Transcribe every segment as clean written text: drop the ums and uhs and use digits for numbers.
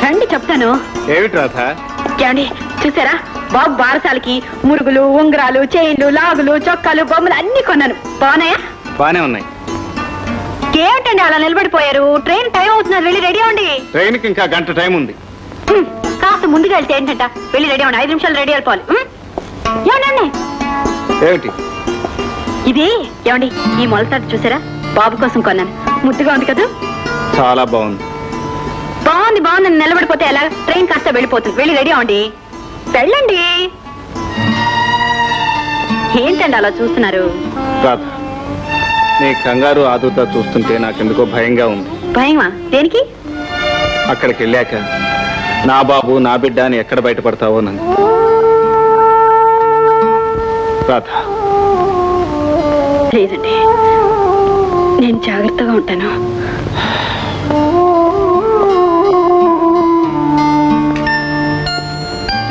రండి చెప్తాను. ఏమిటి రాధ? ఏమండి చూసారా, బాబు బారసాలకి మురుగులు, ఉంగరాలు, చైన్లు, లాగులు, చొక్కాలు, బొమ్మలు అన్ని కొన్నాను. బాగున్నాయా? బానే ఉన్నాయి. ఏమిటండి అలా నిలబడిపోయారు? ట్రైన్ టైం అవుతున్నారు, వెళ్ళి రెడీ అవ్వండి. ట్రైన్కి ఇంకా గంట టైం ఉంది. కాస్త ముందుగా వెళ్తే ఏంటంట, వెళ్ళి రెడీ అవ్వండి. 5 నిమిషాలు రెడీ అయిపోవాలి. ఏమండి ఏమిటి ఇది? ఏమండి ఈ మొలతాడు చూసారా, బాబు కోసం కొన్నాను. ముద్దుగా ఉంది కదా? చాలా బాగుంది. బాగుంది బాగుంది నిలబడిపోతే ఎలా? ట్రైన్ కాస్త వెళ్ళిపోతుంది, వెళ్ళి రెడీ అవ్వండి. వెళ్ళండి. ఏంటండి అలా చూస్తున్నారు? రాధ, నీ కంగారు ఆదుతా చూస్తుంటే నాకెందుకో భయంగా ఉంది. భయమా? దేనికి? అక్కడికి వెళ్ళాక నా బాబు నా బిడ్డ అని ఎక్కడ బయటపడతావో నన్ను. రాధ లేదండి, నేను జాగ్రత్తగా ఉంటాను.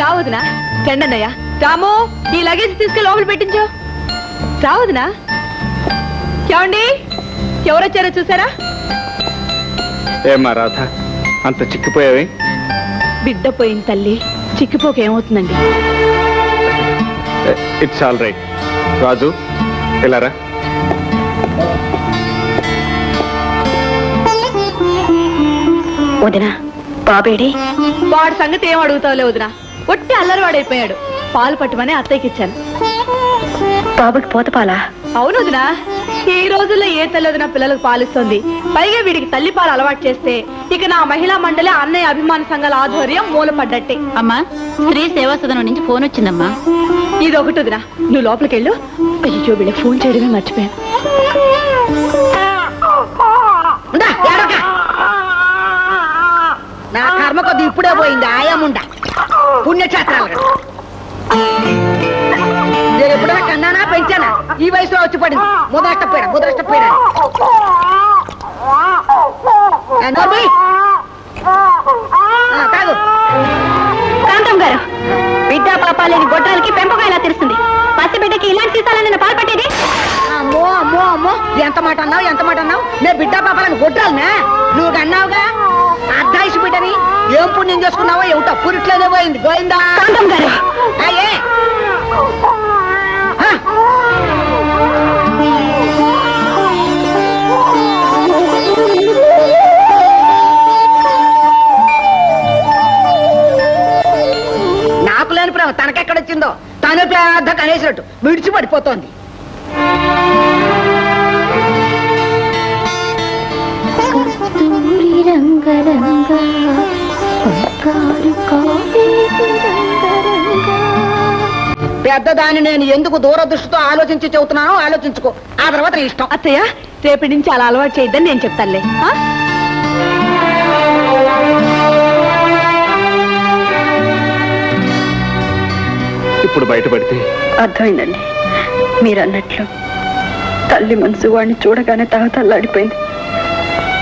రావదునా? చండన్నయ్య, రాము ఈ లగేజ్ తీసుకెళ్ళి లోపల పెట్టించు. రావదునా? ఏమండి, ఎవరొచ్చారో చూసారా? ఏమా రాధ, అంత చిక్కిపోయావి? బిడ్డ పోయింది తల్లి, చిక్కిపోక ఏమవుతుందండి? It's all right. రాజు వెళ్ళారా? వదినా, బాబేడి? వాడి సంగతి ఏం అడుగుతావులే వదినా, ఒట్టి అల్లరివాడైపోయాడు. పాలు పట్టమని అత్తయ్యకి ఇచ్చాను. బాబుకి పోతపాలా? అవును వదినా, ఈ రోజుల్లో ఏ తల్లి వదినా పిల్లలకు పాలిస్తుంది. పైగా వీడికి తల్లి పాలు అలవాటు చేస్తే ఇక నా మహిళా మండలి అన్నయ్య అభిమాన సంఘాల ఆధ్వర్యం మూలపడ్డట్టే. అమ్మా, స్త్రీ సేవా సదనం నుంచి ఫోన్ వచ్చిందమ్మా. ఇది ఒకటి వదినా, నువ్వు లోపలికి వెళ్ళు. అయ్యో వీళ్ళకి ఫోన్ చేయడమే మర్చిపోయాను. నా కర్మ కొద్ది ఇప్పుడే పోయింది. ఆయాముండ పుణ్యక్షేత్రాలు నేను ఎప్పుడైనా కన్నానా పెంచానా? ఈ వయసులో వచ్చి పడింది. ముదరష్టపోయాడు. కాదు కాంతం గారు, బిడ్డ పాప లేని గొడ్రాలకి పెంపకం ఎలా తెలుస్తుంది? పసి బిడ్డకి ఇలాంటి సీసాలని పాలు పట్టేది? అమ్మో అమ్మో అమ్మో, ఎంత మాట అన్నావు? నేను బిడ్డ పాపాలని కొట్టాలనా? నువ్వు అన్నావుగా అర్ధాయిషి బిడ్డని. ఏం పుణ్యం చేసుకున్నావో ఏమిటో, పురిట్లోనే పోయింది. గోయిందా కాంతం గారు? అయ్యే నాకు లేని ప్రేమ తనకెక్కడొచ్చిందో. తను పెద్ద కనేసినట్టు విడిచి పడిపోతోంది. పెద్దదాన్ని నేను ఎందుకు దూరదృష్టితో ఆలోచించి చెబుతున్నానో ఆలోచించుకో. ఆ తర్వాత నీ ఇష్టం. అత్తయ్య, రేపటి నుంచి అలా అలవాటు చేయొద్దని నేను చెప్తానులే. ఇప్పుడు బయటపడితే అర్థమైందండి. మీరు అన్నట్లు తల్లి మనసు వాడిని చూడగానే తహతల్లాడిపోయింది.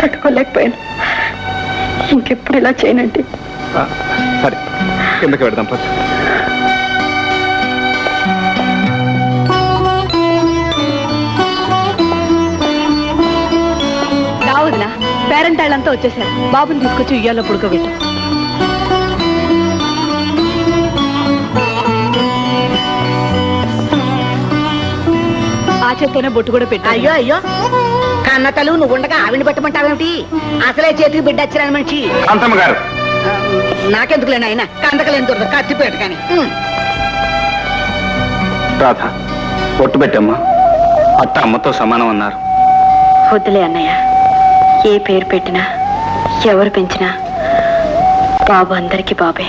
తట్టుకోలేకపోయాను. ఇంకెప్పుడు ఇలా చేయనండి. సరే, కిందకి పెడదాం పద. రావదునా, పేరెంట్ వాళ్ళంతా వచ్చేసారు. బాబుని తీసుకొచ్చి ఉయ్యాలో పుడుకోబెట్టు. ఆ చేత్తోనే బొట్టు కూడా పెట్టు. అయ్యో కన్న తల్లు నువ్వు ఉండగా ఆవిని పెట్టమంటావేమిటి? అసలే చేతికి బిడ్డ వచ్చిరాని మనిషి. కాంతమ్మ గారు, నాకెందుకులేండి ఆయన కందకలేని దొరకదు కత్తిపేట కానీ. రాధ పొట్టు పెట్టమ్మా. అత్త అమ్మతో సమానం అన్నారు. వద్దులే అన్నయ్య, ఏ పేరు పెట్టినా ఎవరు పెంచినా బాబు అందరికీ బాబే.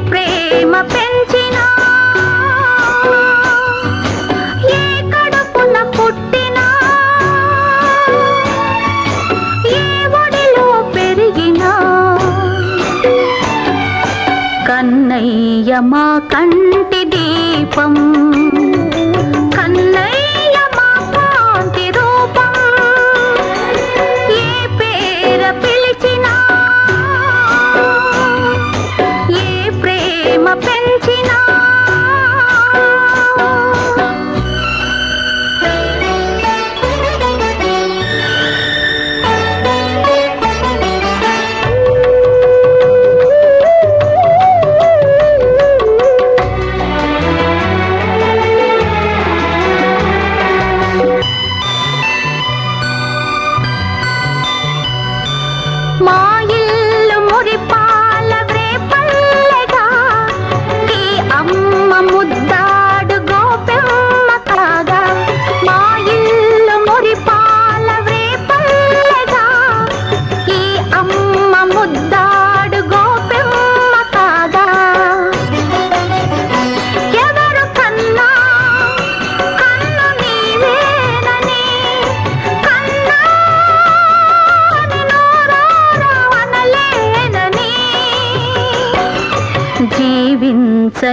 ప్రేమ పెంచి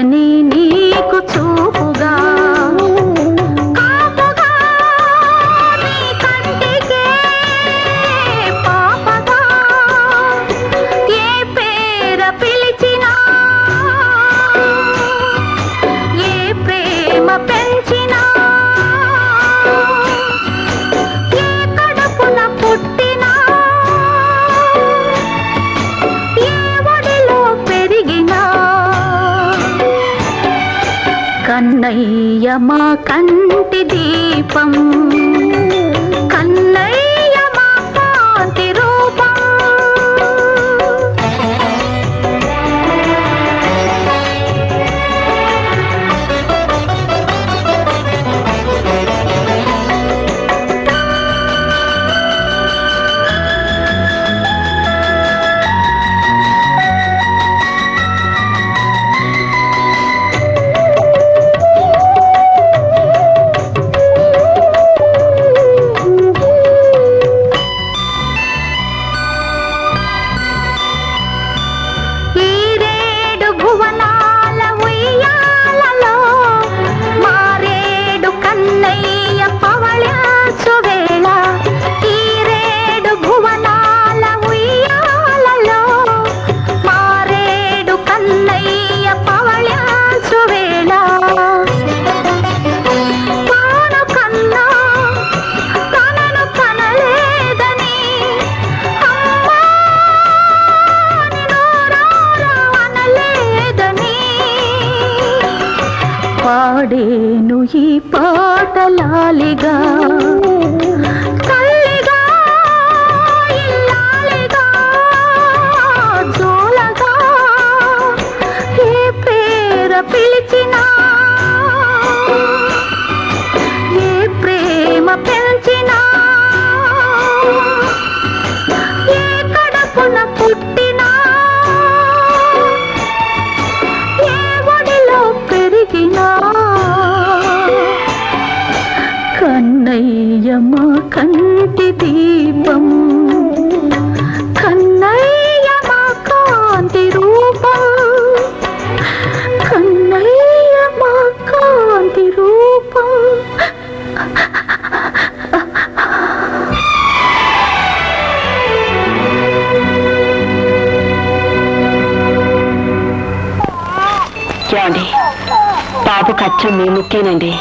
తీయని నీకు చూపుగా కాపుగా నీ కంటికే పాపగా ఏ పేర పిలిచినా ఏ ప్రేమ పెంచినా ఏ కడుపున పుట్టినా ఏ ఒడిలో పెరిగినా కన్నయ్య మా కంటి దీపం కన్నయ్య మా కాంతి రూపం ఈరేడు భువనాల ఉయ్యాలలో మారేడు కన్నయ్య పవళించు వేళ ఈరేడు భువనాల ఉయ్యాలలో మారేడు కన్నయ్య పవళించు వేళ తాను కన్నా తనను కనలేదని అమ్మా అనలేదని పాడేను ఈ పాటలాలిగా తల్లిగా ఇల్లాలిగా జోలగా ఏ పేర పిలిచినా ఏ ప్రేమ పెంచినా ఏ కడపున పుట్టినా ఏ ఒడిలో పెరిగినా కన్నయ్య మా కంటి దీపం కన్నయ్య మా కాంతి రూపం కన్నయ్య మా కాంతి రూపం ఏమండి పాప కచ్చం మీ ముక్కేనండి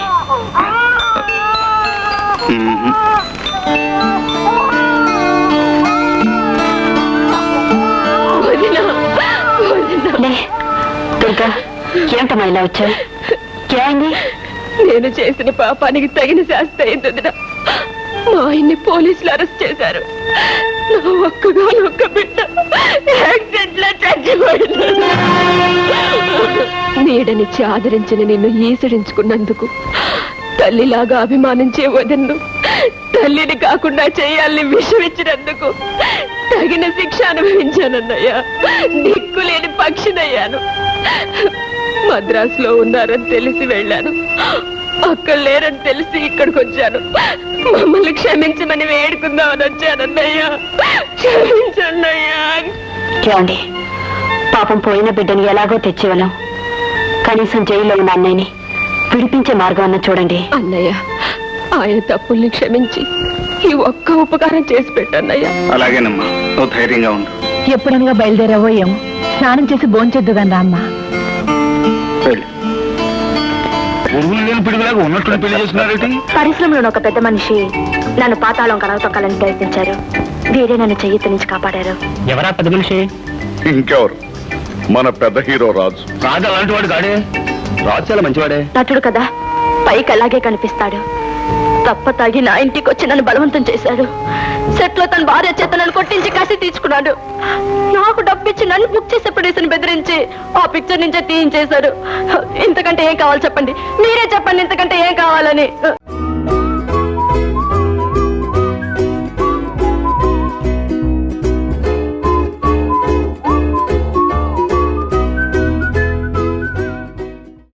దుర్గా ఏమిటమ్మా ఇలా వచ్చావు ఏమైంది నేను చేసిన పాపానికి తగిన శాస్తి అయింది మా ఆయన్ని పోలీసులు అరెస్ట్ చేశారు నా ఒక్క బిడ్డ యాక్సిడెంట్ లో చచ్చిపోయింది నీడనిచ్చి ఆదరించిన నిన్ను ఈసడించుకున్నందుకు తల్లిలాగా అభిమానించే వదన్ను తల్లిని కాకుండా చేయాలని విషం ఇచ్చినందుకు తగిన శిక్ష అనుభవించానన్నయ్యా దిక్కులేని పక్షినయ్యాను మద్రాసులో ఉన్నారని తెలిసి వెళ్ళాను అక్కడ లేరని తెలిసి ఇక్కడికి వచ్చాను మమ్మల్ని క్షమించమని వేడుకుందామని వచ్చానన్నయ్యా క్షమించన్నయ్యా ఏమండి పాపం పోయిన బిడ్డను ఎలాగో తెచ్చివలం కనీసం జైల్లో ఉన్న అన్నయ్యని విడిపించే మార్గం అన్న చూడండి అన్నయ్య ఆయన తప్పుల్ని క్షమించి ఈ ఒక్క ఉపకారం చేసి పెట్టన్నయ్యా అలాగేనమ్మా నువ్వు ధైర్యంగా ఉండు ఎప్పుడనగా బయలుదేరావో ఏమో స్నానం చేసి భోంచేద్దుగాని అమ్మా వెళ్ళు. ఊరులు లేని పిడుగులాగా ఉన్నట్టు పెళ్లి చేస్తున్నారేంటి పరిశ్రమలో ఒక పెద్ద మనిషి నన్ను పాతాళం కలవ తొక్కాలని ప్రయత్నించారు వీరే నన్ను చెయ్యి నుంచి కాపాడారు ఎవరా పెద్ద మనిషి? ఇంకెవరు మన పెద్ద హీరో రాజు. రాజు అలాంటి వాడు కాడే. రాజు చాలా మంచివాడే. నటుడు కదా పైకి అలాగే కనిపిస్తాడు. తప్ప తాగి నా ఇంటికి వచ్చి నన్ను బలవంతం చేశాడు. సెట్ లో తన భార్య చేత నన్ను కొట్టించి కసి తీర్చుకున్నాడు. నాకు డబ్బిచ్చి నన్ను బుక్ చేసే ప్రొడ్యూసర్ని బెదిరించి ఆ పిక్చర్ నుంచే తీయించేశారు. ఇంతకంటే ఏం కావాలి చెప్పండి, మీరే చెప్పండి ఇంతకంటే ఏం కావాలని.